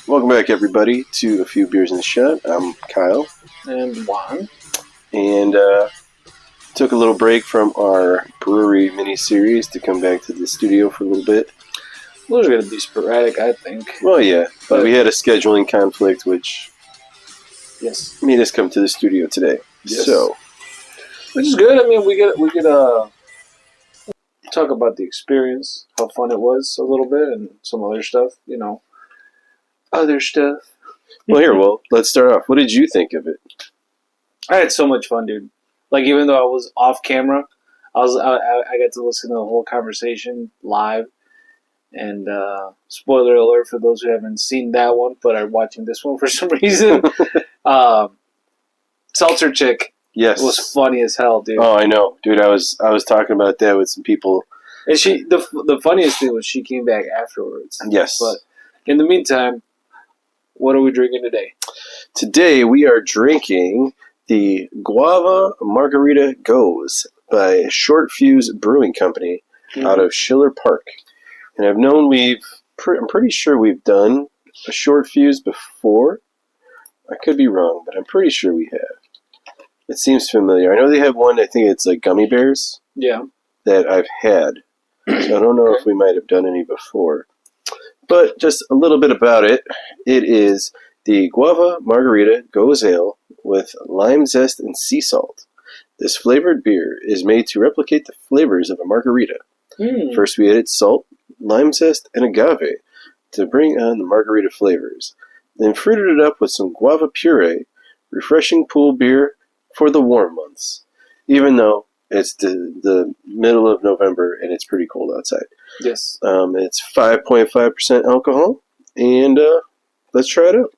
Welcome back, everybody, to A Few Beers in the Shot. I'm Kyle. And Juan. And took a little break from our brewery mini-series to come back to the studio for a little bit. Those are going to be sporadic, I think. Well, yeah, but we had a scheduling conflict, which made us come to the studio today. Yes. So, which is good. I mean, we could talk about the experience, how fun it was a little bit, and some other stuff, Other stuff. well, let's start off. What did you think of it? I had so much fun, dude. Like, even though I was off camera, I got to listen to the whole conversation live. And spoiler alert for those who haven't seen that one, but are watching this one for some reason. Seltzer Chick. Yes, was funny as hell, dude. Oh, I know, dude. I was talking about that with some people, and the funniest thing was she came back afterwards. Yes, but in the meantime, what are we drinking today? Today we are drinking the Guava Margarita Gose by Short Fuse Brewing Company out of Schiller Park. And I've known I'm pretty sure we've done a Short Fuse before. I could be wrong, but I'm pretty sure we have. It seems familiar. I know they have one, I think it's like gummy bears. Yeah. That I've had. So I don't know if we might have done any before. But just a little bit about it. It is the Guava Margarita Gose Ale with lime zest and sea salt. This flavored beer is made to replicate the flavors of a margarita. First we added salt, lime zest, and agave to bring on the margarita flavors. Then fruited it up with some guava puree, refreshing pool beer for the warm months, even though it's the middle of November and it's pretty cold outside. Yes. It's 5.5% alcohol, and let's try it out.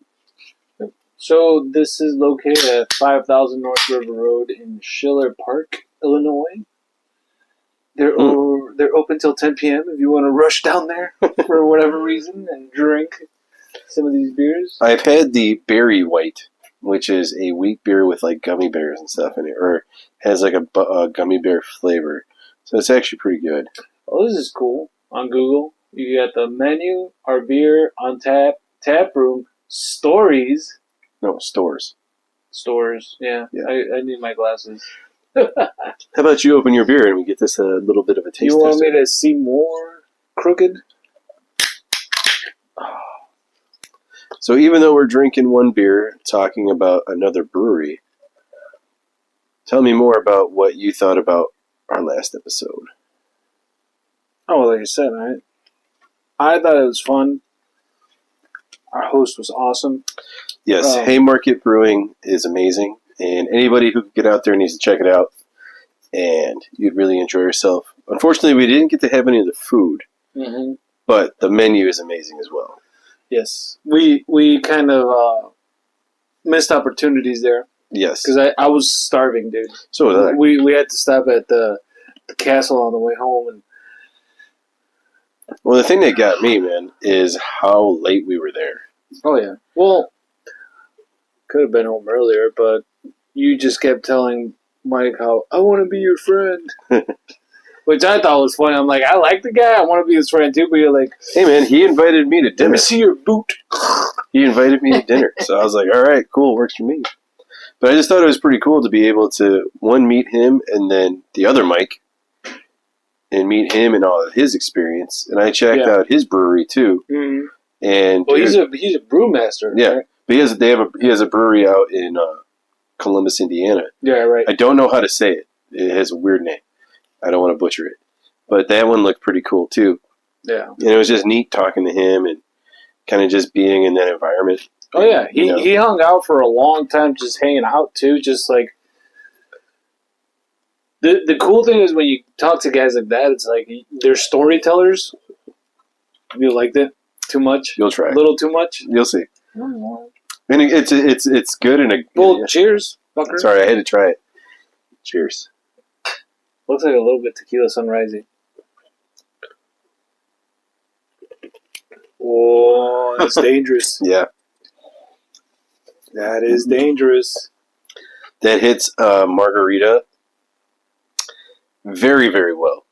So this is located at 5000 North River Road in Schiller Park, Illinois. They're open till 10 p.m. if you want to rush down there for whatever reason and drink some of these beers. I've had the Berry White, which is a wheat beer with like gummy bears and stuff in it, or has like a gummy bear flavor. So it's actually pretty good. Oh, this is cool. On Google, you got the menu, our beer on tap room, stories. No, stores. Stores, yeah. I need my glasses. How about you open your beer and we get this a little bit of a taste? You want me to see more crooked? So even though we're drinking one beer, talking about another brewery, tell me more about what you thought about our last episode. Oh, like I said, I thought it was fun. Our host was awesome. Yes, Haymarket Brewing is amazing, and anybody who can get out there needs to check it out, and you'd really enjoy yourself. Unfortunately, we didn't get to have any of the food, but the menu is amazing as well. Yes, we kind of missed opportunities there. Yes, because I was starving, dude. So was I. We had to stop at the castle on the way home, and well, the thing that got me, man, is how late we were there. Oh yeah, well, could have been home earlier, but you just kept telling Mike how I want to be your friend. Which I thought was funny. I'm like, I like the guy. I want to be his friend too. But you're like, hey man, he invited me to dinner. Let me see your boot. He invited me to dinner, so I was like, all right, cool, works for me. But I just thought it was pretty cool to be able to meet him and then the other Mike, and meet him and all of his experience. And I checked out his brewery too. Mm-hmm. And well, he's a brewmaster. Yeah, right? But he has a brewery out in Columbus, Indiana. Yeah, right. I don't know how to say it. It has a weird name. I don't want to butcher it. But that one looked pretty cool, too. Yeah. And it was just neat talking to him and kind of just being in that environment. Oh, yeah. He hung out for a long time just hanging out, too. Just like... The cool thing is when you talk to guys like that, it's like they're storytellers. You liked it too much? You'll try. A little too much? You'll see. And it's good in a... Well, cheers, fucker. Sorry, I had to try it. Cheers. Looks like a little bit tequila sunrisey. Oh, that's dangerous. Yeah. That is dangerous. That hits Margarita very, very well,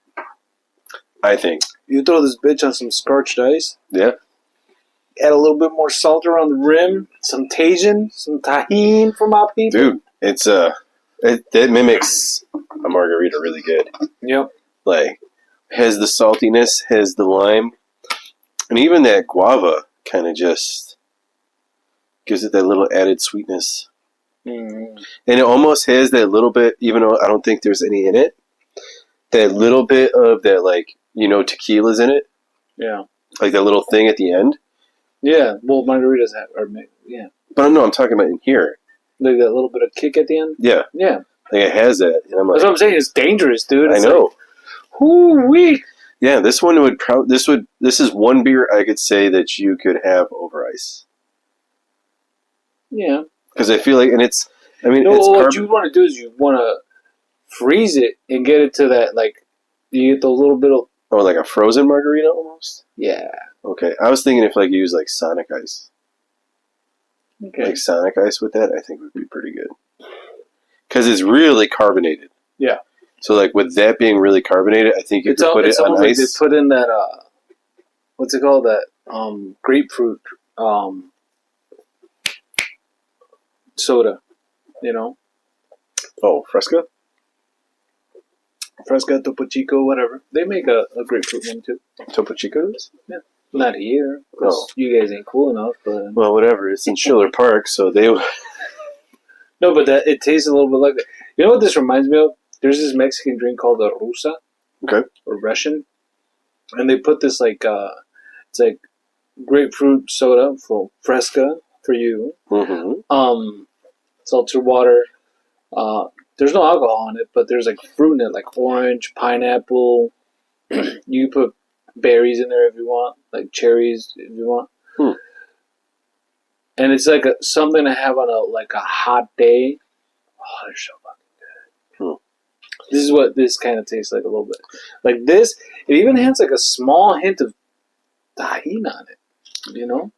I think. You throw this bitch on some scorched ice? Yeah. add a little bit more salt around the rim, some Tajin, some tahine for my people. Dude, it's it mimics a margarita really good. Yep. Like, has the saltiness, has the lime, and even that guava kind of just gives it that little added sweetness. Mm. And it almost has that little bit, even though I don't think there's any in it, that little bit of that, like, tequila's in it. Yeah. Like that little thing at the end. Yeah. Well, margaritas yeah. But no, I'm talking about in here. Like that little bit of kick at the end? Yeah. Yeah. Like it has that. And I'm like, that's what I'm saying. It's dangerous, dude. It's I know. Like, whoo-wee. Yeah, this one this is one beer I could say that you could have over ice. Yeah. Because I feel like, and it's, I mean, no, it's what you want to do is you want to freeze it and get it to that, like, you get those little bit of... Oh, like a frozen margarita almost? Yeah. Okay. I was thinking if, like, you use, like, Sonic Ice. Okay. Like, Sonic Ice with that, I think would be pretty good. Because it's really carbonated. Yeah. So, like, with that being really carbonated, I think you could put it on ice. Like they put in that, what's it called? That, grapefruit, soda, Oh, Fresca? Fresca, Topo Chico, whatever. They make a grapefruit one too. Topo Chico's? Yeah. Not here, because you guys ain't cool enough, but... Well, whatever. It's in Schiller Park, so they... No, but it tastes a little bit like that. You know what this reminds me of? There's this Mexican drink called a Rusa. Okay. Or Russian. And they put this, like, it's like grapefruit soda for Fresca, for you. Mm-hmm. Seltzer water. There's no alcohol in it, but there's like fruit in it, like orange, pineapple. You put berries in there if you want, like cherries if you want. And it's like something to have on a hot day. Oh, they're so fucking good. This is what this kind of tastes like a little bit. Like this, it even has like a small hint of tahini on it.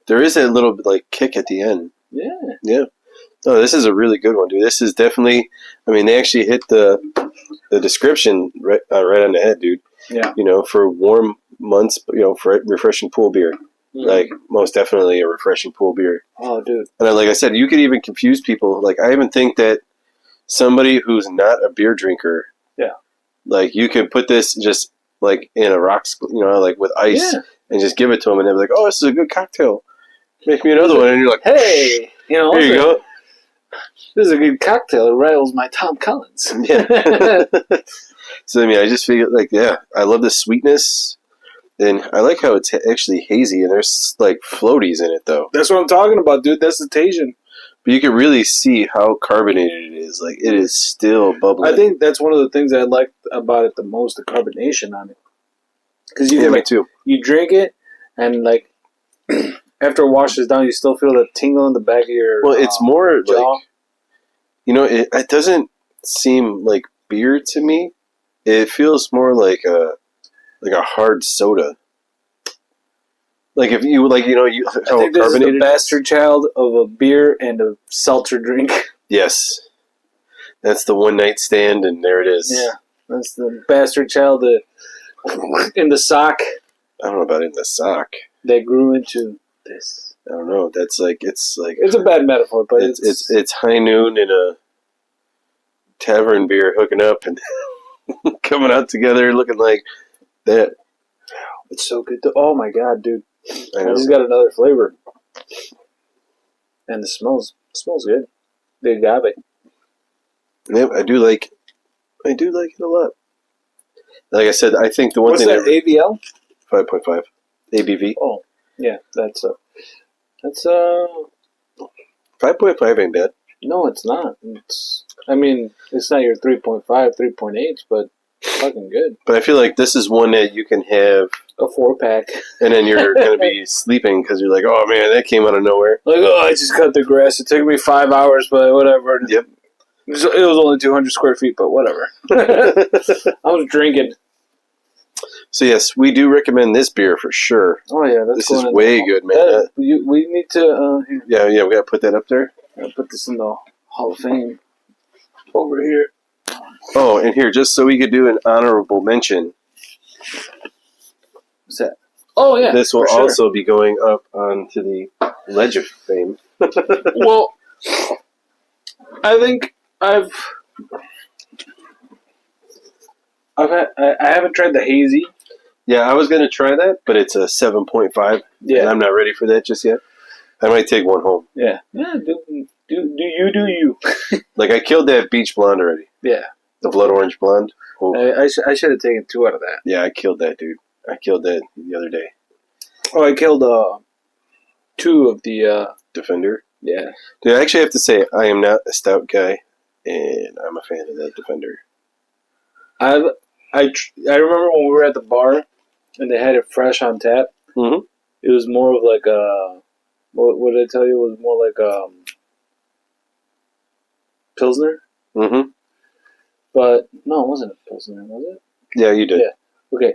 There is a little like kick at the end. Yeah. Yeah. No, this is a really good one, dude. This is definitely. I mean, they actually hit the description right on the head, dude. Yeah. For warm months, for refreshing pool beer. Like, most definitely a refreshing pool beer. Oh, dude. And like I said, you could even confuse people. Like, I even think that somebody who's not a beer drinker, like, you could put this just, like, in a rocks, like, with ice, and just give it to them, and they'll be like, oh, this is a good cocktail. Make me another one. And you're like, hey, here you go. This is a good cocktail. It rivals my Tom Collins. Yeah. So, I mean, I just feel like, I love the sweetness. And I like how it's actually hazy, and there's, like, floaties in it, though. That's what I'm talking about, dude. That's the Tajin. But you can really see how carbonated it is. Like, it is still bubbling. I think that's one of the things I liked about it the most, the carbonation on it. Because me too. You drink it, and, like, after it washes down, you still feel the tingle in the back of your Well, it's more jaw. Like, it doesn't seem like beer to me. It feels more like a hard soda. Like if you I think this is the bastard child of a beer and a seltzer drink. Yes, that's the one night stand, and there it is. Yeah, that's the bastard child in the sock. I don't know about in the sock. That grew into this. I don't know. That's like it's a bad metaphor, but it's high noon in a tavern beer hooking up and coming out together looking like that. It's so good. Oh my god, dude! I know. It's got another flavor, and it smells good. The agave. Yeah, I do like it a lot. Like I said, I think the one What's thing that AVL 5.5 ABV. Oh, yeah, that's 5.5 ain't bad. No, it's not. It's not your 3.5, 3.8, but fucking good. But I feel like this is one that you can have a 4-pack, and then you're going to be sleeping because you're like, oh man, that came out of nowhere. Like, I just cut the grass. It took me 5 hours, but whatever. Yep. It was only 200 square feet, but whatever. I was drinking. So yes, we do recommend this beer for sure. Oh yeah, this is way good, man. We need to. Yeah, we got to put that up there. I'll put this in the Hall of Fame over here. Oh, and here, just so we could do an honorable mention. What's that? Oh yeah, this will for sure. also be going up onto the Ledge of Fame. Well, I think I haven't tried the hazy. Yeah, I was going to try that, but it's a 7.5, Yeah, and I'm not ready for that just yet. I might take one home. yeah. Do you? Like, I killed that Beach Blonde already. Yeah, The Blood Orange Blonde. Oh. I should have taken 2 out of that. Yeah, I killed that, dude. I killed that the other day. Oh, I killed 2 of the Defender. yeah. Dude, I actually have to say, I am not a stout guy, and I'm a fan of that Defender. I remember when we were at the bar and they had it fresh on tap. Mm-hmm. It was more of like a what did I tell you? It was more like Pilsner. Mm-hmm. But no, it wasn't a Pilsner, was it? Yeah, you did. Yeah. Okay.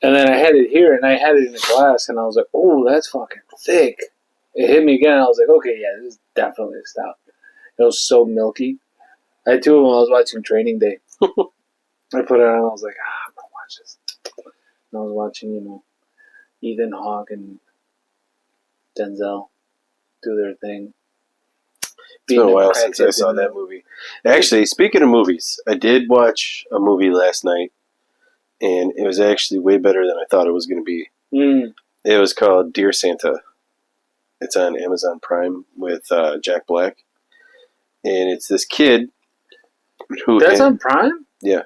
And then I had it here, and I had it in a glass, and I was like, "Oh, that's fucking thick." It hit me again. I was like, "Okay, yeah, this is definitely a stout." It was so milky. I had 2 of them when I was watching Training Day. I put it on, and I was like, "I'm gonna watch this." And I was watching, Ethan Hawke and Denzel do their thing. It's been a while since I saw that movie. Actually, speaking of movies, I did watch a movie last night, and it was actually way better than I thought it was going to be. Mm. It was called Dear Santa. It's on Amazon Prime with Jack Black, and it's this kid who... That's on Prime? Yeah.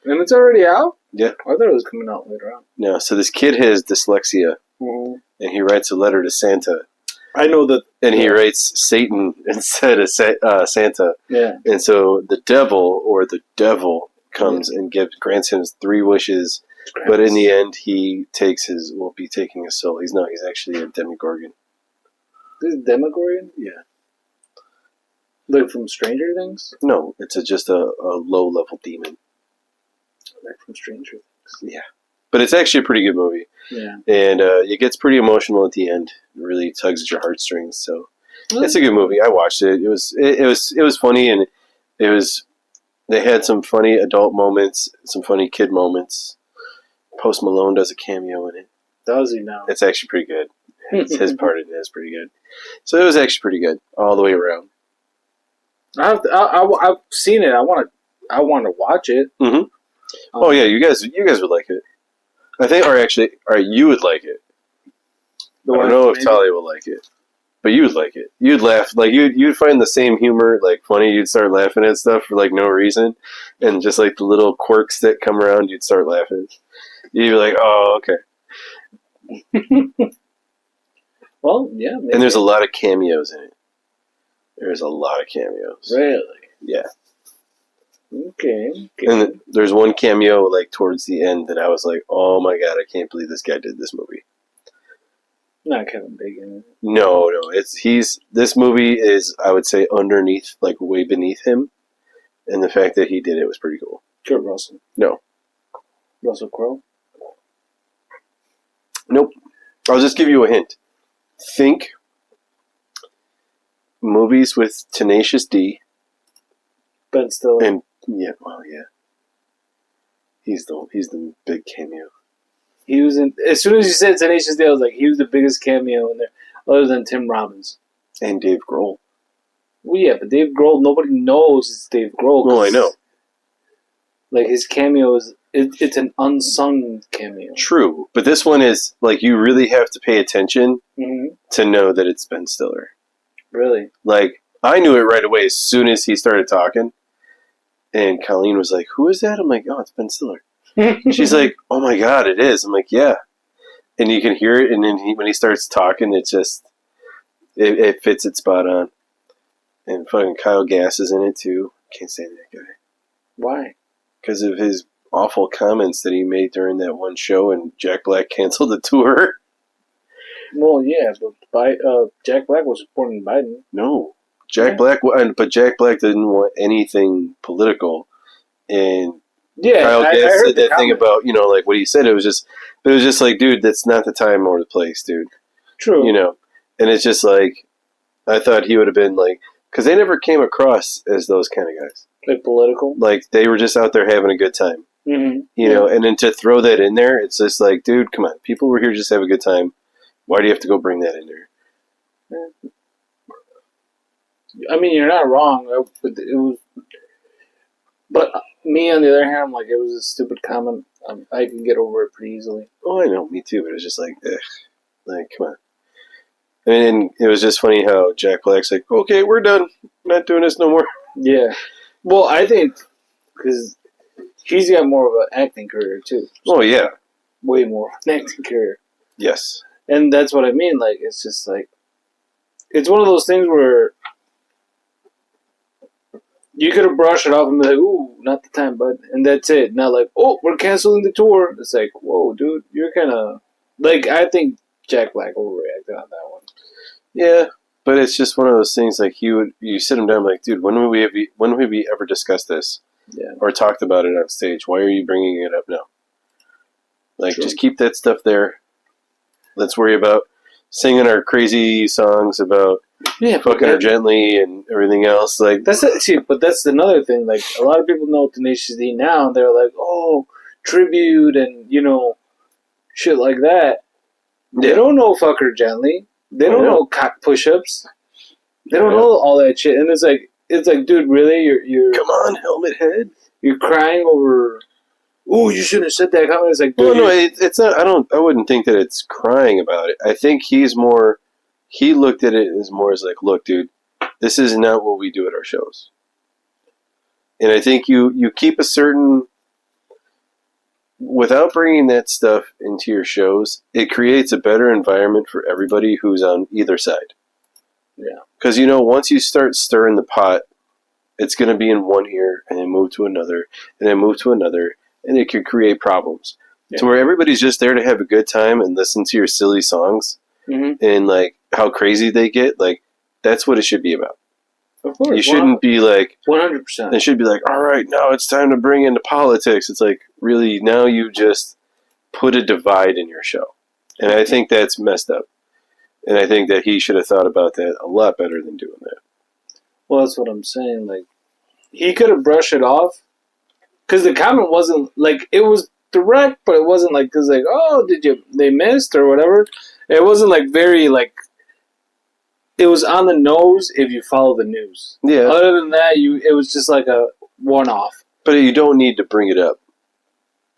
And it's already out? Yeah. I thought it was coming out later on. No, so this kid has dyslexia, Mm-hmm. and he writes a letter to Santa. I know that. And he writes Satan instead of Santa. Yeah. And so the devil comes and grants him 3 wishes, but in the end he will be taking his soul. He's actually a Demogorgon. This is Demogorgon? Yeah. Like from Stranger Things? No, it's just a low-level demon. Like from Stranger Things. Yeah. But it's actually a pretty good movie. Yeah. And it gets pretty emotional at the end. It really tugs at your heartstrings. So it's a good movie. I watched it. It was funny, and they had some funny adult moments, some funny kid moments. Post Malone does a cameo in it. Does he now? It's actually pretty good. His part in it is pretty good. So it was actually pretty good all the way around. I've seen it. I want to watch it. Mm-hmm. Oh yeah, you guys would like it. I think, you would like it. I don't know if Talia will like it, but you would like it. You'd laugh, like you'd find the same humor like funny. You'd start laughing at stuff for like no reason, and just like the little quirks that come around, you'd start laughing. You'd be like, "Oh, okay." Well, yeah. Maybe. And there's a lot of cameos in it. There's a lot of cameos. Really? Yeah. Okay. And there's one cameo like towards the end that I was like, "Oh my god, I can't believe this guy did this movie." Not Kevin Bacon. No. This movie is, I would say, underneath, like way beneath him, and the fact that he did it was pretty cool. Kurt Russell. No. Russell Crowe. Nope. I'll just give you a hint. Think movies with Tenacious D. Ben Stiller. And yeah. He's the big cameo. He was in. As soon as you said Tenacious D, I was like, he was the biggest cameo in there, other than Tim Robbins and Dave Grohl. Well, yeah, but Dave Grohl, nobody knows it's Dave Grohl. Oh, I know. Like his cameo is, it's an unsung cameo. True, but this one is like you really have to pay attention to know that it's Ben Stiller. Really? Like I knew it right away as soon as he started talking, and Colleen was like, "Who is that?" I'm like, "Oh, it's Ben Stiller." She's like, "Oh my god, it is." I'm like, "Yeah," and you can hear it, and then when he starts talking, it fits it spot on. And fucking Kyle Gass is in it too. Can't stand that guy. Why? Because of his awful comments that he made during that one show, and Jack Black canceled the tour. Well, yeah, but Jack Black was supporting Biden. No, Jack Black, but Jack Black didn't want anything political, and Kyle Gass said that thing about like what he said. It was just like, dude, that's not the time or the place, dude. True. And it's just like I thought he would have been like, because they never came across as those kind of guys. Like political? Like they were just out there having a good time. Mm-hmm. You know, and then to throw that in there, it's just like, dude, come on. People were here just to have a good time. Why do you have to go bring that in there? I mean, you're not wrong, but it was. But me, on the other hand, I'm like, it was a stupid comment. I can get over it pretty easily. Oh, I know, me too. But it was just like, ugh, like, come on. And it was just funny how Jack Black's like, okay, we're done. Not doing this no more. Yeah. Well, I think because he's got more of an acting career too. So oh yeah, way more of an acting career. Yes. And that's what I mean. Like, it's just like it's one of those things where you could have brushed it off and be like, "Ooh, not the time, bud," and that's it. Not like, "Oh, we're canceling the tour." It's like, "Whoa, dude, you're kind of like." I think Jack Black overreacted on that one. Yeah, but it's just one of those things. Like you sit him down, like, dude, when have we ever discussed this? Yeah. Or talked about it on stage? Why are you bringing it up now? Like, just keep that stuff there. Let's worry about singing our crazy songs about fucking her gently and everything else. Like that's it. See, but that's another thing. Like, a lot of people know Tenacious D now, and they're like, "Oh, tribute," and shit like that. Yeah. They don't know "Fuck Her Gently." They don't know cock push-ups. They don't know all that shit. And it's like, dude, really? You're come on, helmet head. You're crying over. Oh, you shouldn't have said that comment. It's like, dude, well, no, it's not. I wouldn't think that it's crying about it. I think he's more. He looked at it as more as like, look, dude, this is not what we do at our shows. And I think you keep a certain. Without bringing that stuff into your shows, it creates a better environment for everybody who's on either side. Yeah. Because, once you start stirring the pot, it's going to be in one ear and then move to another and then move to another, and it could create problems. Yeah. To where everybody's just there to have a good time and listen to your silly songs and, like, how crazy they get. Like, that's what it should be about. Of course. You shouldn't be like 100%. It should be like, all right, now it's time to bring into politics. It's like, really, now you just put a divide in your show. And I think that's messed up. And I think that he should have thought about that a lot better than doing that. Well, that's what I'm saying. Like, he could have brushed it off. Because the comment wasn't, like, it was direct, but it wasn't like, because, like, oh, they missed or whatever. It wasn't, like, very, like, it was on the nose if you follow the news. Yeah. Other than that, it was just like a one-off. But you don't need to bring it up.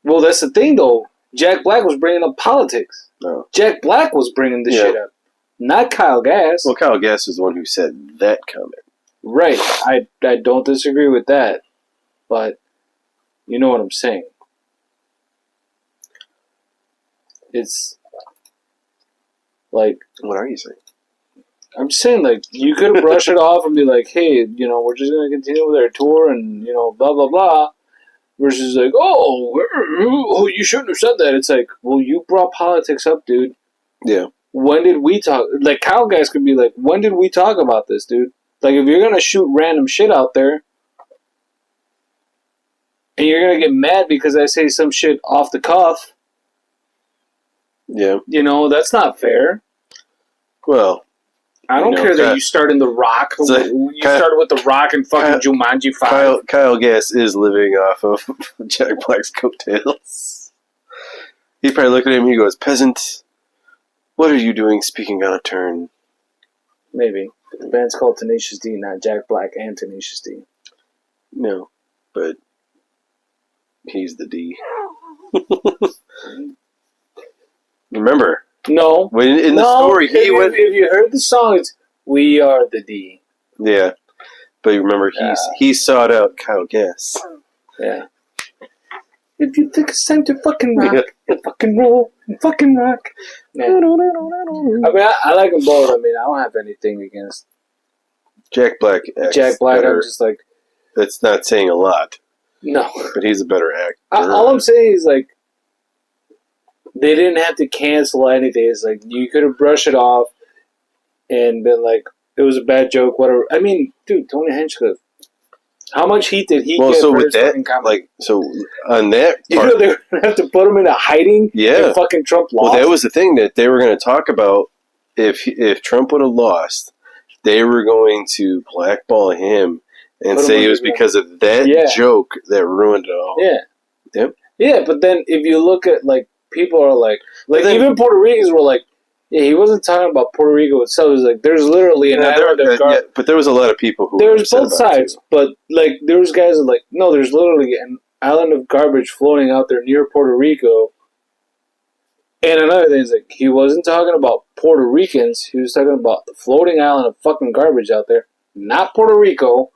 Well, that's the thing, though. Jack Black was bringing up politics. No. Jack Black was bringing the shit up. Not Kyle Gass. Well, Kyle Gass is the one who said that comment. Right. I don't disagree with that. But you know what I'm saying. It's like... What are you saying? I'm just saying, like, you could have brushed it off and be like, hey, we're just going to continue with our tour and, blah, blah, blah. Versus like, oh, you shouldn't have said that. It's like, well, you brought politics up, dude. Yeah. When did we talk? Like, Kyle guys could be like, when did we talk about this, dude? Like, if you're going to shoot random shit out there and you're going to get mad because I say some shit off the cuff. Yeah. That's not fair. Well, I don't care that you started in The Rock. You started with The Rock and fucking Jumanji 5. Kyle Gass is living off of Jack Black's coattails. He probably looked at him and he goes, peasant, what are you doing speaking out of turn? Maybe. The band's called Tenacious D, not Jack Black and Tenacious D. No, but he's the D. Remember... No. In the story, if you heard the song, it's "We Are the D." Yeah, but remember, he sought out Kyle Gass. Yeah. If you think it's time to fucking rock, and fucking roll, and fucking rock. Man. I mean, I like them both. I mean, I don't have anything against Jack Black. Jack Black. Better. I'm just like, that's not saying a lot. No, but he's a better actor. All I'm saying is like. They didn't have to cancel anything. It's like, you could have brushed it off and been like, it was a bad joke, whatever. I mean, dude, Tony Hinchclif. How much heat did he get so for with his that, fucking comment? like, so on that part... they were going to have to put him into hiding if fucking Trump lost? Well, that was the thing that they were going to talk about. If Trump would have lost, they were going to blackball him and say it was because of that joke that ruined it all. Yeah. Yep. Yeah, but then if you look at, like, people are like then, even Puerto Ricans were like, yeah, he wasn't talking about Puerto Rico itself. It was like, there's literally an island of garbage. Yeah, but there was a lot of people who There's both sides, but, like, there was guys that like, no, there's literally an island of garbage floating out there near Puerto Rico. And another thing is, like, he wasn't talking about Puerto Ricans. He was talking about the floating island of fucking garbage out there. Not Puerto Rico.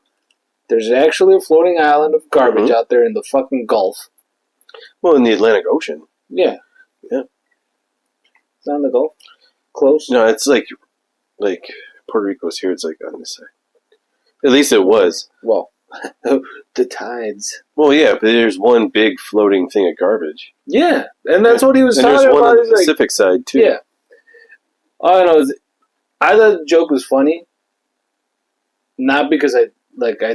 There's actually a floating island of garbage out there in the fucking Gulf. Well, in the Atlantic Ocean. Yeah. Yeah. It's on the Gulf. Close. No, it's like Puerto Rico's here. It's like on this side. At least it was. Well, the tides. Well, yeah, but there's one big floating thing of garbage. Yeah, and that's what he was and talking there's one about. on the Pacific side, too. Yeah. All I know is, I thought the joke was funny. Not because I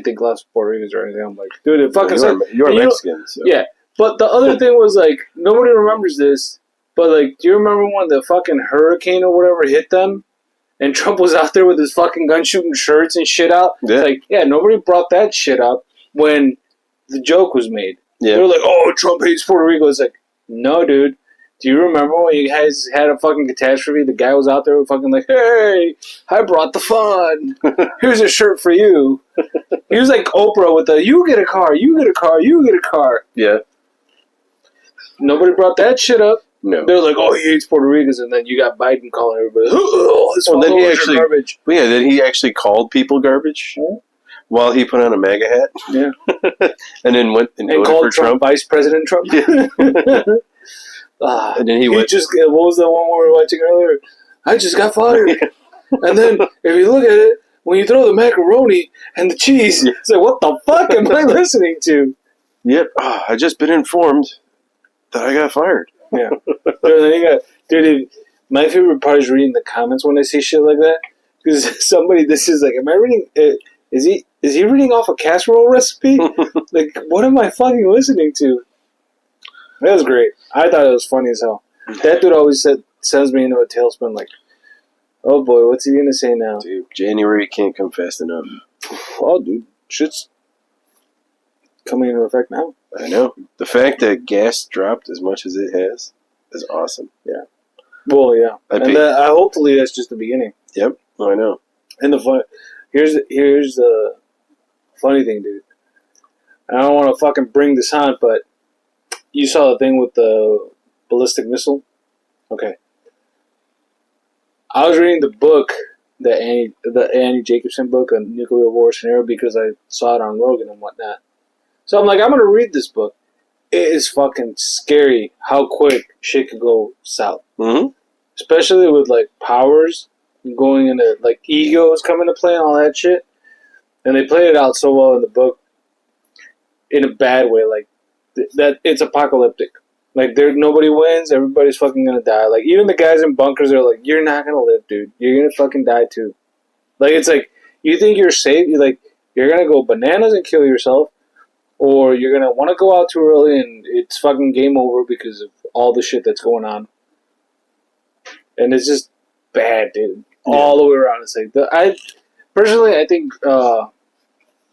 think lots of Puerto Ricans or anything. I'm like, dude, it fucking sucks. You're Mexican, so. Yeah. But the other thing was, like, nobody remembers this, but, like, do you remember when the fucking hurricane or whatever hit them? And Trump was out there with his fucking gun shooting shirts and shit out? Yeah. Like, yeah, nobody brought that shit up when the joke was made. Yeah. They were like, oh, Trump hates Puerto Rico. It's like, no, dude. Do you remember when you guys had a fucking catastrophe? The guy was out there fucking like, hey, I brought the fun. Here's a shirt for you. He was like Oprah with the, you get a car, you get a car, you get a car. Yeah. Nobody brought that shit up. No. They're like, oh, he hates Puerto Ricans, and then you got Biden calling everybody, oh, this then he actually garbage. Well, yeah, then he actually called people garbage while he put on a MAGA hat. Yeah. And then went and voted called for Trump. Vice President Trump. Yeah. And then he went. What was that one we were watching earlier? I just got fired. And then, if you look at it, when you throw the macaroni and the cheese, it's like, what the fuck am I listening to? Yep. I just been informed that I got fired. Yeah. Dude, my favorite part is reading the comments when I see shit like that. Because somebody, this is like, am I reading, is he reading off a casserole recipe? Like, what am I fucking listening to? That was great. I thought it was funny as hell. That dude always sends me into a tailspin like, oh boy, what's he going to say now? Dude, January can't come fast enough. Oh, dude, shit's coming into effect now. I know. The fact that gas dropped as much as it has is awesome. Yeah. Well, yeah. Hopefully that's just the beginning. Yep. I know. And the fun, here's the funny thing, dude. I don't want to fucking bring this on, but you saw the thing with the ballistic missile? Okay. I was reading the book, the Annie Jacobson book on nuclear war scenario because I saw it on Rogan and whatnot. So I'm like, I'm going to read this book. It is fucking scary how quick shit could go south. Mm-hmm. Especially with, like, powers going into, like, egos coming to play and all that shit. And they played it out so well in the book in a bad way. Like, that it's apocalyptic. Like, nobody wins, everybody's fucking gonna die. Like, even the guys in bunkers are like, you're not gonna live, dude. You're gonna fucking die too. Like, it's like, you think you're safe, you're gonna go bananas and kill yourself, or you're gonna want to go out too early and it's fucking game over because of all the shit that's going on. And it's just bad, dude. Yeah. All the way around. It's like, I think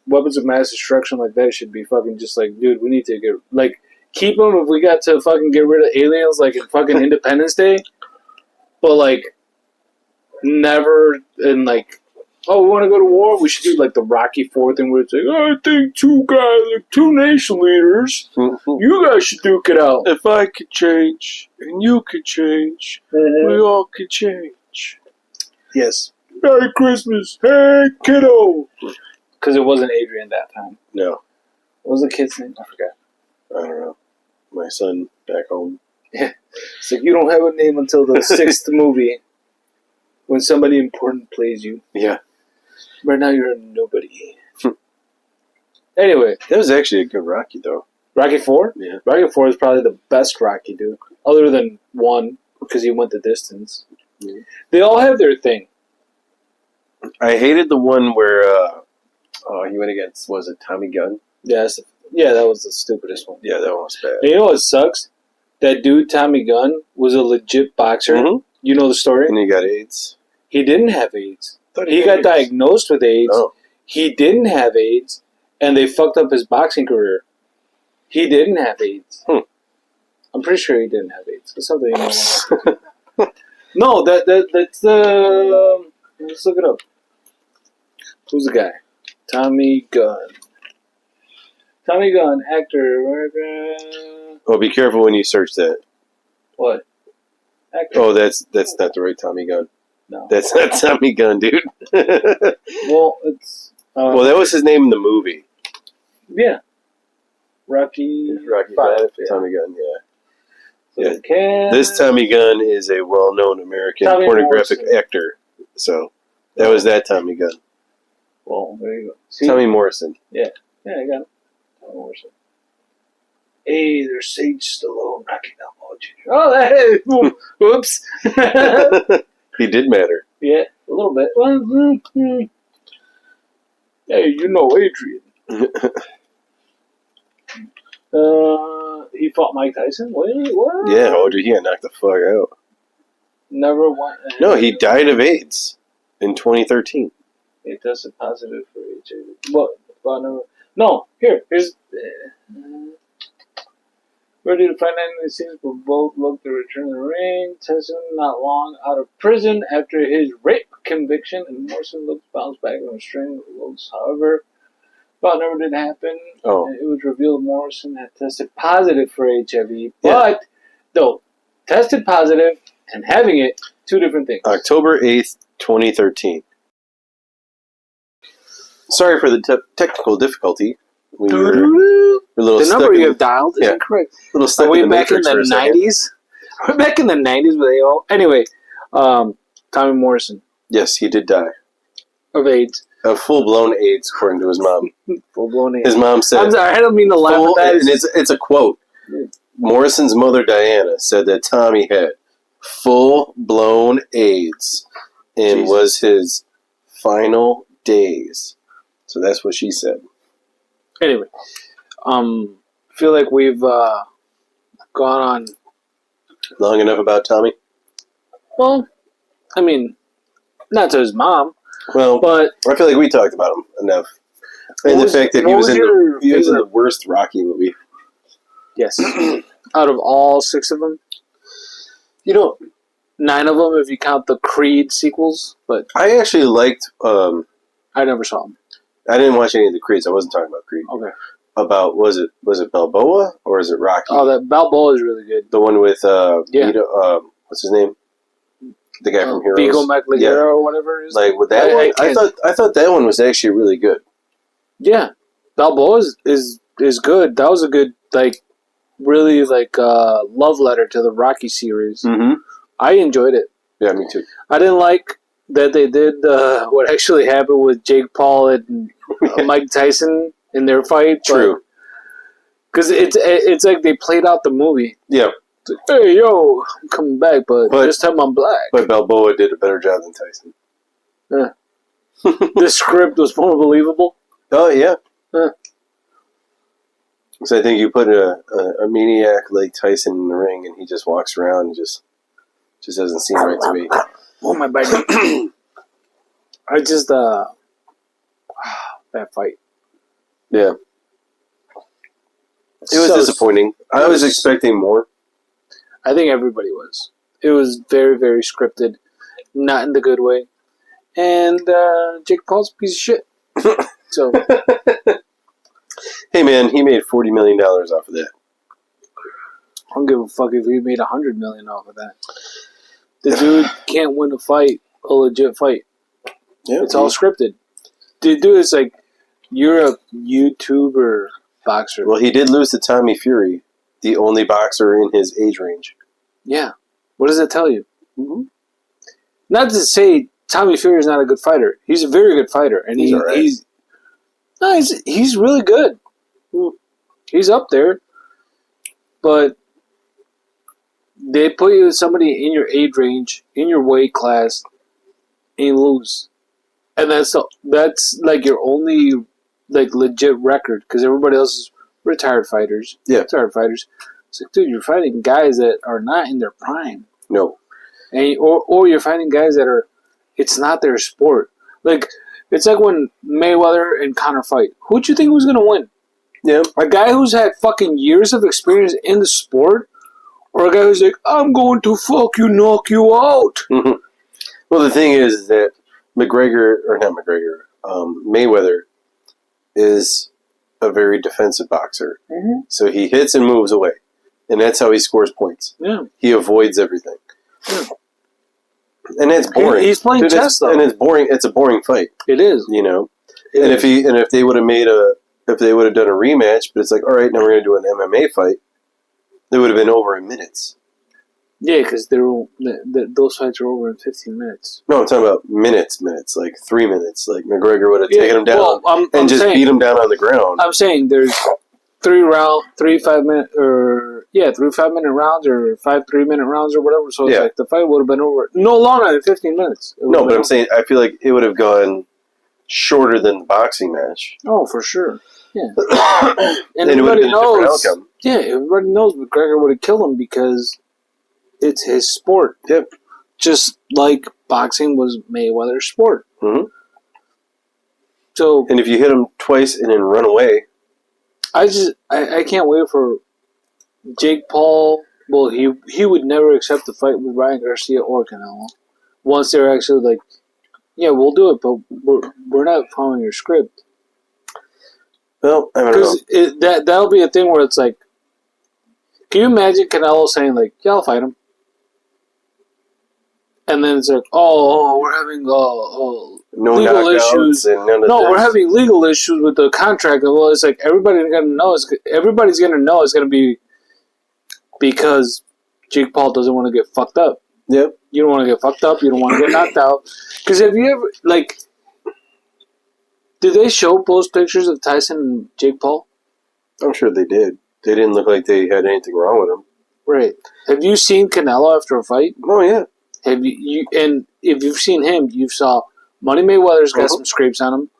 weapons of mass destruction like that should be fucking just like, dude, we need to get, like, keep them if we got to fucking get rid of aliens, like, in fucking Independence Day. But, like, never in, like, oh, we want to go to war? We should do, like, the Rocky IV thing where it's like, I think two nation leaders, you guys should duke it out. If I could change, and you could change, we all could change. Yes. Merry Christmas. Hey, kiddo. Because it wasn't Adrian that time. No. What was the kid's name? I forgot. I don't know. My son back home. Yeah. It's like, you don't have a name until the 6th movie when somebody important plays you. Yeah. Right now you're a nobody. Anyway. That was actually a good Rocky, though. Rocky IV? Yeah. Rocky IV is probably the best Rocky, dude. Other than 1, because he went the distance. Mm-hmm. They all have their thing. I hated the one where he went against, was it Tommy Gunn? Yeah, that was the stupidest one. Yeah, that one was bad. And you know what sucks? That dude, Tommy Gunn, was a legit boxer. Mm-hmm. You know the story? And he got AIDS. He didn't have AIDS. He got diagnosed with AIDS. Oh. He didn't have AIDS, and they fucked up his boxing career. He didn't have AIDS. I'm pretty sure he didn't have AIDS. That's something you don't want. No, that's the. Let's look it up. Who's the guy? Tommy Gunn. Tommy Gunn, actor. Oh, be careful when you search that. What? Actor. Oh, that's not the right Tommy Gunn. No. That's not Tommy Gunn, dude. Well, it's. Well, that was his name in the movie. Yeah. Rocky Five. Yeah. Tommy Gunn, yeah. So Yeah. This Tommy Gunn is a well-known American pornographic Morrison. actor. So that was that Tommy Gunn. Well, there you go. See? Tommy Morrison. Yeah, I got it. Tommy Morrison. Hey, there's Sage Stallone, Rocky Balboa Jr. Oh, hey, whoops. He did matter. Yeah, a little bit. Hey, you know Adrian. He fought Mike Tyson? Wait, what? Yeah, oh, dude, he got knocked the fuck out. Never won. No, he died of AIDS in 2013. He tested positive for HIV. But never. No, here's. Ready to find out the scenes, but both look to return to the ring. Tyson not long out of prison after his rape conviction, and Morrison looks bounced back on a string of looks. However, but never did happen. Oh. It was revealed Morrison had tested positive for HIV, but though tested positive and having it, two different things. October 8th, 2013. Sorry for the technical difficulty. We were a little the stuck number in you have dialed is incorrect. Little stuck Are we in the back in Matrix the for a second. 90s? We're back in the 90s with AO. Anyway, Tommy Morrison Yes, he did die of AIDS. of full-blown AIDS, according to his mom. Full-blown AIDS. His mom said, I'm sorry, I don't mean to laugh at that. and it's a quote. Morrison's mother, Diana, said that Tommy had full-blown AIDS and Jesus. was his final days. So that's what she said. Anyway, feel like we've gone on. Long enough about Tommy? Well, I mean, not to his mom, Well, but I feel like we talked about him enough. And the fact that he was in the worst Rocky movie. yes, out of all 6 of them, You know, 9 of them if you count the Creed sequels. But I actually liked. I never saw them. I didn't watch any of the Creeds. I wasn't talking about Creed. Okay. About was it Balboa or is it Rocky? Oh, that Balboa is really good. The one with Yeah. what's his name? The guy from Heroes. Vigo Maglagera or whatever. It is. Like with that one, I thought that one was actually really good. Yeah, Balboa is good. That was a good really love letter to the Rocky series. Mm-hmm. I enjoyed it. Yeah, me too. I didn't like that they did what actually happened with Jake Paul and Mike Tyson in their fight. True. Because it's like they played out the movie. Yeah. It's like, hey, yo, I'm coming back, but this time I'm black. But Balboa did a better job than Tyson. Yeah. The script was more believable. Oh, yeah. Huh. So I think you put a maniac like Tyson in the ring and he just walks around and just doesn't seem right to me. Oh, my bad. I just, that fight. Yeah. It was disappointing. I was expecting more. I think everybody was. It was very, very scripted. Not in the good way. And Jake Paul's a piece of shit. So, hey man, he made $40 million off of that. I don't give a fuck if he made $100 million off of that. The dude can't win a fight, a legit fight. Yeah, it's all scripted. The dude is like, you're a YouTuber boxer. Well, he did lose to Tommy Fury, the only boxer in his age range. Yeah. What does that tell you? Mm-hmm. Not to say Tommy Fury is not a good fighter. He's a very good fighter, and he's really good. He's up there, but they put you somebody in your age range, in your weight class, and you lose, and that's like your only legit record because everybody else is retired fighters. Yeah, retired fighters. It's like, dude, you're fighting guys that are not in their prime. No, and or you're fighting guys that are. It's not their sport. It's like when Mayweather and Conor fight. Who'd you think was going to win? Yeah. A guy who's had fucking years of experience in the sport Or a guy who's like, I'm going to fuck you, knock you out. Well, the thing is that Mayweather is a very defensive boxer. Mm-hmm. So he hits and moves away. And that's how he scores points. Yeah. He avoids everything. Yeah. And it's boring. He's playing chess, though. And it's boring. It's a boring fight. It is. You know? If they would have done a rematch, but it's like, all right, now we're going to do an MMA fight, it would have been over in minutes. Yeah, because those fights are over in 15 minutes. No, I'm talking about minutes, like 3 minutes. Like McGregor would have taken him down and just beat him down on the ground. I'm saying there's 3 5-minute rounds or 5 3-minute rounds or whatever. So it's like the fight would have been over no longer than 15 minutes. No, but I'm saying I feel like it would have gone shorter than the boxing match. Oh, for sure. Yeah. And everybody knows. Yeah, everybody knows McGregor would have killed him because it's his sport. Yep. Just like boxing was Mayweather's sport. Mm-hmm. So, and if you hit him twice and then run away, I can't wait for Jake Paul. Well, he would never accept the fight with Ryan Garcia or Canelo. Once they're actually like, yeah, we'll do it, but we're not following your script. Well, I don't know. That'll be a thing where it's like, can you imagine Canelo saying like, yeah, I'll fight him? And then it's like, we're having legal issues. And none of we're having legal issues with the contract. Well, it's like everybody's gonna know it's gonna be because Jake Paul doesn't want to get fucked up. Yep. You don't want to get fucked up. You don't want to get knocked out. Because have you ever did they show post pictures of Tyson and Jake Paul? I'm sure they did. They didn't look like they had anything wrong with them. Right. Have you seen Canelo after a fight? Oh yeah. Have you? And if you've seen him, you saw Money Mayweather's got some scrapes on him.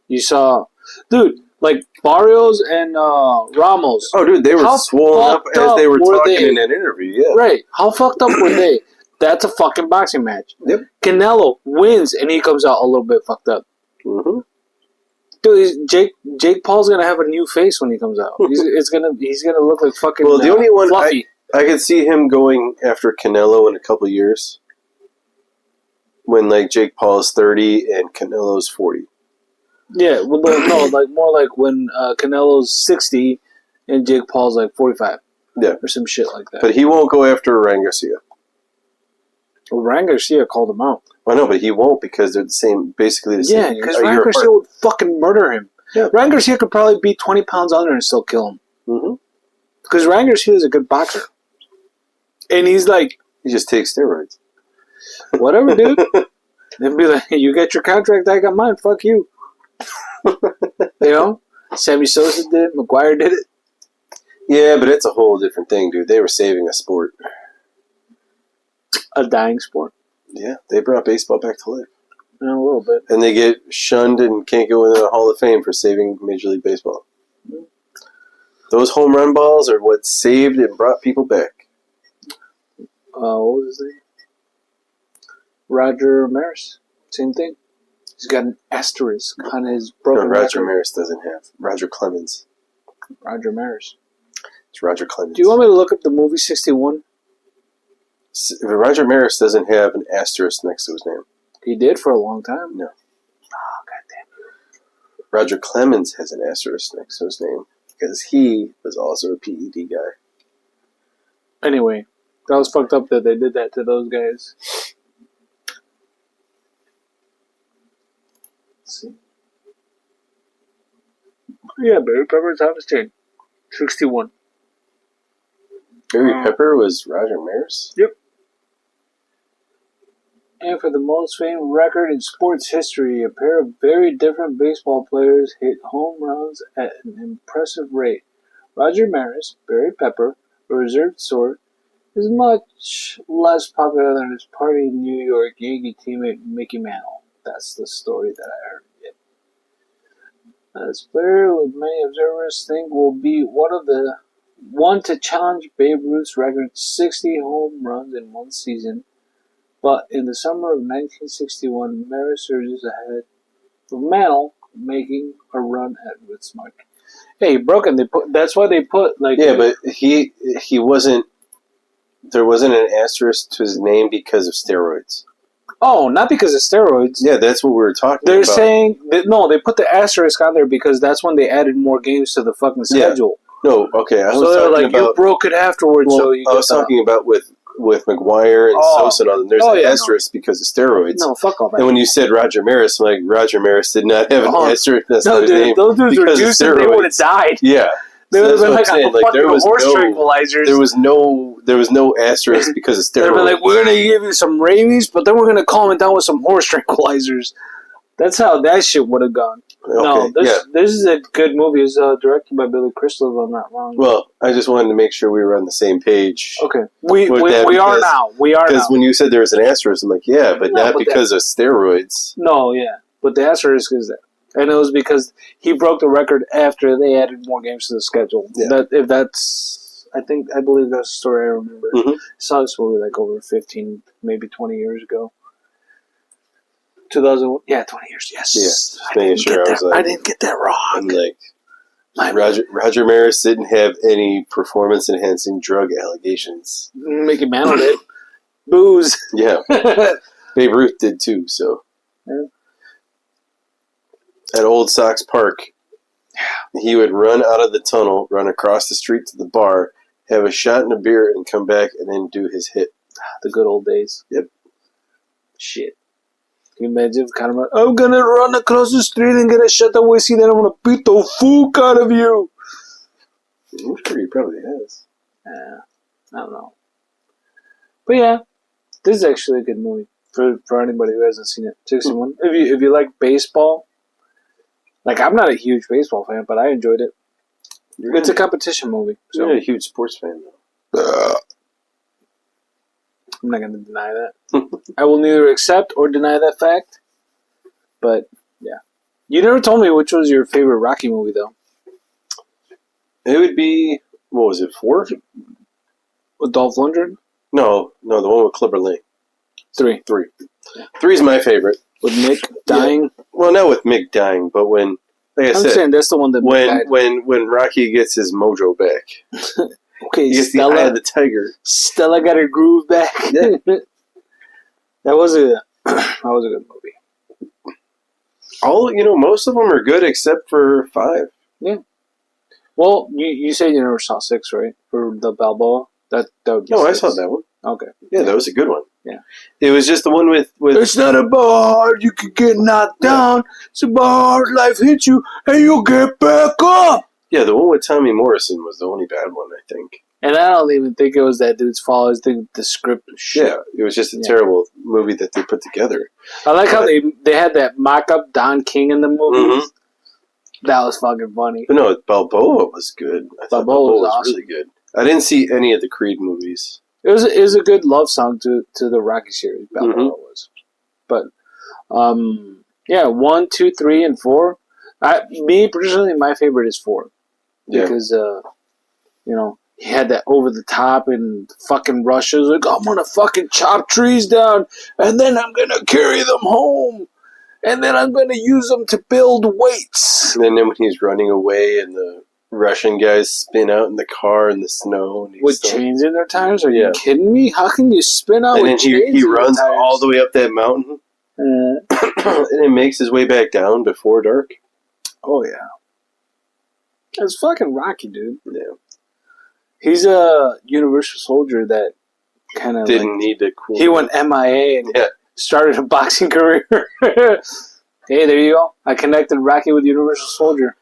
You saw, dude, like Barrios and Ramos. Oh, dude, they were swollen up as they were talking in that interview. Yeah. Right. How fucked up were they? That's a fucking boxing match. Yep. Canelo wins and he comes out a little bit fucked up. Mm-hmm. Dude, Jake Paul's gonna have a new face when he comes out. He's gonna look like fucking. Well, the only one Fluffy. I could see him going after Canelo in a couple years. When like Jake Paul is 30 and Canelo's 40. Yeah, well, no, like more like when Canelo's 60 and Jake Paul's like 45. Yeah, or some shit like that. But he won't go after Ryan Garcia. Well, Ryan Garcia called him out. I know, but he won't because they're basically the same. Yeah, because Ryan Garcia would fucking murder him. Yeah. Ryan Garcia could probably be 20 pounds under and still kill him. Mm-hmm. Because Ryan Garcia is a good boxer. And he's like... He just takes steroids. Whatever, dude. They'd be like, you got your contract, I got mine, fuck you. You know? Sammy Sosa did it, McGuire did it. Yeah, but it's a whole different thing, dude. They were saving a sport. A dying sport. Yeah, they brought baseball back to life. A little bit. And they get shunned and can't go into the Hall of Fame for saving Major League Baseball. Mm-hmm. Those home run balls are what saved and brought people back. What was his name? Roger Maris. Same thing. He's got an asterisk on his broken record. Roger Maris doesn't have. Roger Clemens. Roger Maris. It's Roger Clemens. Do you want me to look up the movie 61? Roger Maris doesn't have an asterisk next to his name. He did for a long time? No. Oh, goddamn. Roger Clemens has an asterisk next to his name because he was also a PED guy. Anyway, that was fucked up that they did that to those guys. Let's see. Yeah, Barry Pepper's Thomas Jane. 61. Barry Pepper was Roger Maris? Yep. And for the most famous record in sports history, a pair of very different baseball players hit home runs at an impressive rate. Roger Maris, Barry Pepper, a reserved sort, is much less popular than his party New York Yankee teammate Mickey Mantle. That's the story that I heard. Yep. This player, who many observers think will be one to challenge Babe Ruth's record 60 home runs in one season. But in the summer of 1961, Maris surges ahead of Mantle, making a run at Ruth's mark. Hey, broken. That's why they put like. Yeah, but he wasn't there wasn't an asterisk to his name because of steroids. Oh, not because of steroids. Yeah, that's what we were talking They're about. saying that, no, they put the asterisk on there because that's when they added more games to the fucking schedule. No, okay, I was So they're talking like, about, you broke it afterwards, well, so you I was talking about with McGuire and Sosa and all them. There's an asterisk because of steroids. No, fuck all that. And when you said Roger Maris, I'm like, Roger Maris did not have an asterisk next to his name. Those dudes were because of juicing, they would have died. Yeah. They would have been that's like, what I'm saying. Like, there was horse tranquilizers. There was no asterisk because of They'd steroids. been like, we're going to give you some rabies, but then we're going to calm it down with some horse tranquilizers. That's how that shit would have gone. Okay, no, this is a good movie. It's directed by Billy Crystal, if I'm not wrong. Well, I just wanted to make sure we were on the same page. Okay. We are now. We are now. Because when you said there was an asterisk, I'm like, yeah, but not because of steroids. No, yeah. But the asterisk is there. And it was because he broke the record after they added more games to the schedule. Yeah. I believe that's the story I remember. Mm-hmm. I saw this movie like over 15, maybe 20 years ago. 2000, 20 years, yes. Yeah, I didn't get that wrong. I'm like, Roger Maris didn't have any performance-enhancing drug allegations. Mickey Mantle did. Booze. Yeah. Babe Ruth did too, so. Yeah. At Old Sox Park, he would run out of the tunnel, run across the street to the bar, have a shot and a beer, and come back and then do his hit. The good old days. Yep. Shit. Can you imagine I'm going to run across the street and get a shot of whiskey, then I'm going to beat the fuck out of you. I'm sure he probably has. I don't know. But yeah, this is actually a good movie for anybody who hasn't seen it. 61. If you like baseball, like I'm not a huge baseball fan, but I enjoyed it. It's a competition movie. So. You're not a huge sports fan, though. I'm not going to deny that. I will neither accept or deny that fact. But, yeah. You never told me which was your favorite Rocky movie, though. It would be, what was it, 4? With Dolph Lundgren? No, the one with Clubber Lang. 3. 3. 3 is my favorite. With Mick dying? Yeah. Well, not with Mick dying, but when, like I said, saying that's the one that when Rocky gets his mojo back. Okay, he gets the eye of the tiger. Stella got her groove back. Yeah. that was a good movie. Most of them are good except for 5. Yeah. Well, you said you never saw 6, right? For the Balboa. That would be 6. I saw that one. Okay. Yeah, that was a good one. Yeah. It was just the one with it's not a bar you can get knocked down. It's a bar life hits you and you get back up. Yeah, the one with Tommy Morrison was the only bad one, I think. And I don't even think it was that dude's fault. I think the script was shit. Yeah, it was just a terrible movie that they put together. I like how they had that mock-up Don King in the movie. Mm-hmm. That was fucking funny. But no, Balboa was good. I thought Balboa was awesome. really good. I didn't see any of the Creed movies. It was a good love song to the Rocky series. Balboa was, but 1, 2, 3, and 4. Me personally, my favorite is 4 because he had that over the top and fucking Russia was like, I'm gonna fucking chop trees down and then I'm gonna carry them home and then I'm gonna use them to build weights. And then when he's running away and the Russian guys spin out in the car in the snow. And with chains in their tires? Are you kidding me? How can you spin out with chains in your tires? And then he runs all the way up that mountain. And then makes his way back down before dark. Oh, yeah. It's fucking Rocky, dude. Yeah. He's a Universal Soldier that kind of didn't need to cool. He went MIA and started a boxing career. Hey, there you go. I connected Rocky with Universal Soldier.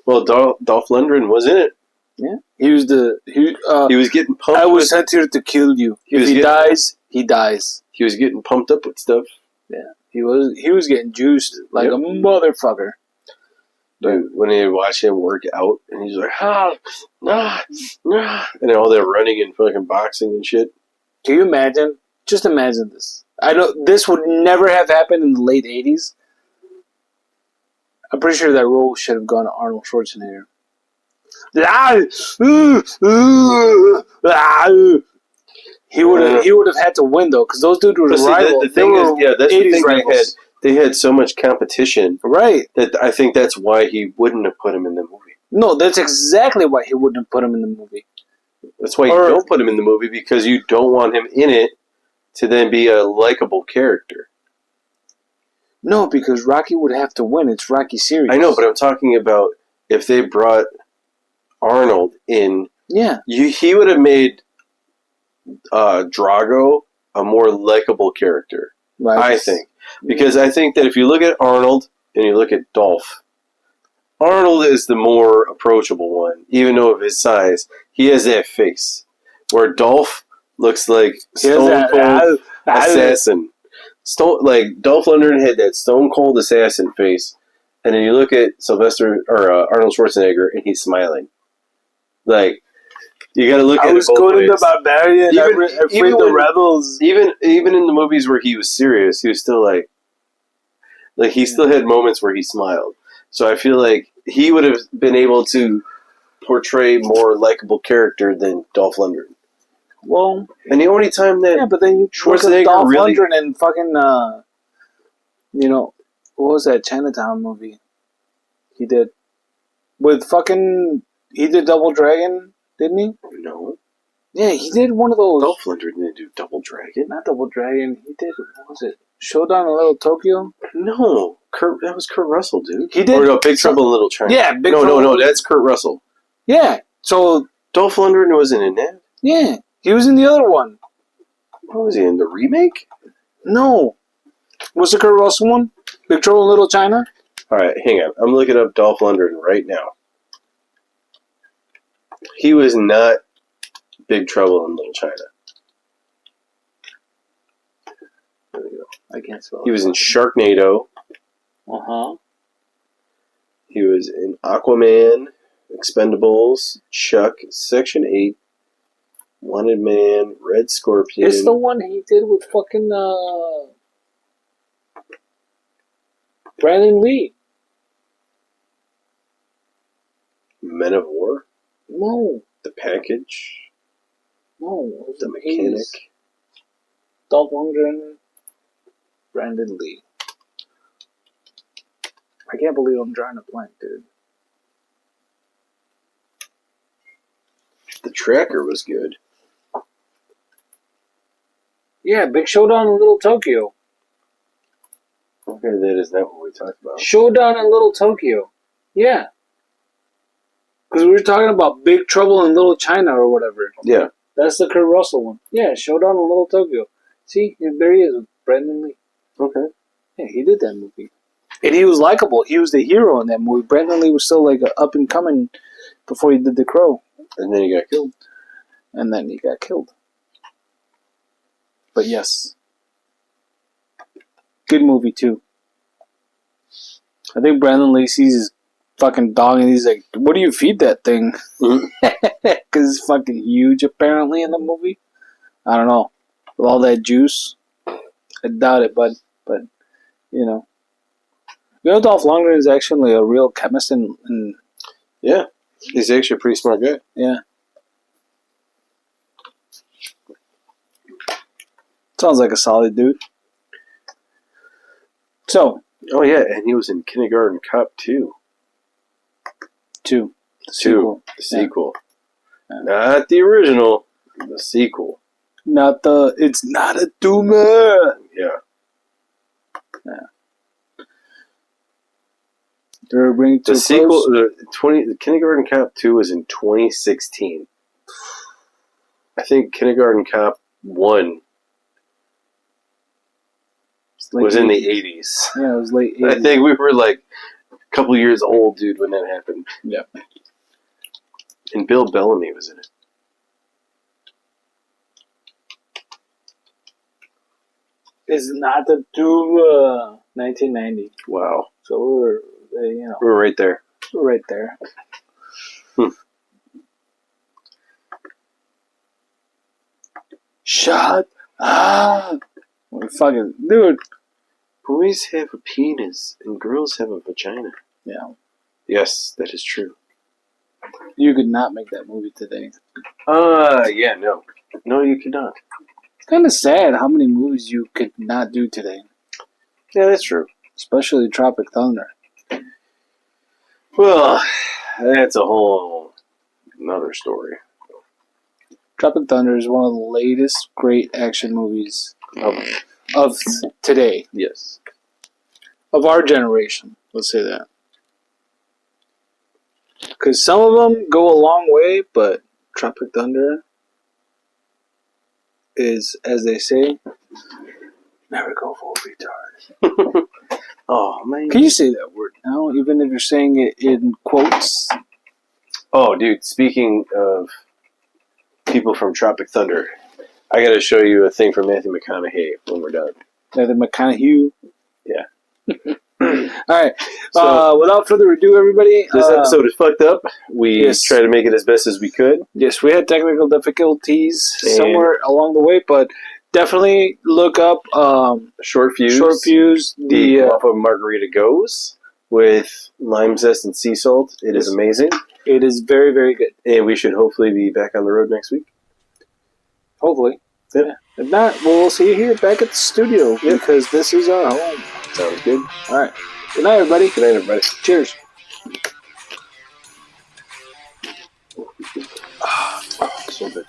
Well, Dolph Lundgren was in it. Yeah, he was he was getting pumped. I was sent here to kill you. If he dies, he dies. He was getting pumped up with stuff. Yeah, he was getting juiced like a motherfucker. Dude, when they watch him work out, and he's like, and all that running and fucking boxing and shit. Can you imagine? Just imagine this. I know this would never have happened in the late 80s. I'm pretty sure that role should have gone to Arnold Schwarzenegger. He would have had to win though, because those dudes were rivals. The thing is, that's the thing. They had so much competition, right? That I think that's why he wouldn't have put him in the movie. No, that's exactly why he wouldn't have put him in the movie. That's why you don't put him in the movie, because you don't want him in it to then be a likable character. No, because Rocky would have to win. It's Rocky series. I know, but I'm talking about if they brought Arnold in. Yeah. He would have made Drago a more likable character. Right. I think. Because I think that if you look at Arnold and you look at Dolph, Arnold is the more approachable one, even though of his size. He has that face. Where Dolph looks like Stone Cold Assassin. Like Dolph Lundgren had that Stone Cold Assassin face, and then you look at Arnold Schwarzenegger, and he's smiling. Like, you got to look at it both ways. I was going to Barbarian, even the Rebels. Even in the movies where he was serious, he was still like he still had moments where he smiled. So I feel like he would have been able to portray more likable character than Dolph Lundgren. Well, and the only time that but then you Schwarzenegger Dolph Lundgren and fucking what was that Chinatown movie he did with fucking he did Double Dragon, didn't he? No. Yeah, he did one of those. Dolph Lundgren didn't do Double Dragon. Not Double Dragon. He did. What was it? Showdown in Little Tokyo? No, that was Kurt Russell, dude. He did. Or no, Big Trouble in Little China. Yeah, No, that's Kurt Russell. Yeah, so Dolph Lundgren wasn't in that. Yeah, he was in the other one. What was he in the remake? No, was the Kurt Russell one? Big Trouble in Little China. All right, hang on. I'm looking up Dolph Lundgren right now. He was not Big Trouble in Little China. There we go. I can't spell. He was in Sharknado. He was in Aquaman, Expendables, Chuck, Section 8, Wanted Man, Red Scorpion. It's the one he did with fucking Brandon Lee. Men of War? No. The Package? No. The Mechanic? Dolph Lundgren, Brandon Lee. I can't believe I'm drawing a blank, dude. The Tracker was good. Yeah, Big Showdown in Little Tokyo. Okay, that is not what we talked about. Showdown in Little Tokyo. Yeah. Because we were talking about Big Trouble in Little China or whatever. Yeah. That's the Kurt Russell one. Yeah, Showdown in Little Tokyo. See, there he is with Brandon Lee. Okay. Yeah, he did that movie. And he was likable. He was the hero in that movie. Brandon Lee was still like up and coming before he did The Crow. And then he got killed. But yes. Good movie, too. I think Brandon Lee sees his fucking dog and he's like, what do you feed that thing? Because it's fucking huge, apparently, in the movie. I don't know. With all that juice. I doubt it, but you know. You know, Dolph Lundgren is actually a real chemist and yeah. He's actually a pretty smart guy. Yeah. Sounds like a solid dude. So. Oh, yeah, and he was in Kindergarten Cop 2. The sequel. Yeah. Not the original. The sequel. It's not a doomer. Yeah. They're bringing the sequel. The Kindergarten Cop 2 was in 2016. I think Kindergarten Cop 1 was in the 80s. Yeah, it was late 80s. I think we were like a couple years old, dude, when that happened. Yeah. And Bill Bellamy was in it. It's not the 1990. Wow. So we're right there. We're right there. Shut up. Fucking dude. Boys have a penis and girls have a vagina. Yeah. Yes, that is true. You could not make that movie today. Yeah, no. No, you could not. It's kind of sad how many movies you could not do today. Yeah, that's true. Especially Tropic Thunder. Well, that's a whole another story. Tropic Thunder is one of the latest great action movies of today. Yes. Of our generation, let's say that. Because some of them go a long way, but Tropic Thunder is, as they say, never go full retard. Oh, man. Can you say that word now, even if you're saying it in quotes? Oh, dude, speaking of people from Tropic Thunder, I got to show you a thing from Matthew McConaughey when we're done. Matthew McConaughey. Yeah. Alright. So, without further ado, everybody. This episode is fucked up. We tried to make it as best as we could. Yes, we had technical difficulties somewhere along the way, but definitely look up Short Fuse. The Guava Margarita Gose with lime zest and sea salt. It is amazing. It is very, very good. And we should hopefully be back on the road next week. Hopefully. Yeah. If not, we'll see you here back at the studio because this is our home. Sounds good. All right. Good night, everybody. Good night, everybody. Cheers. So good.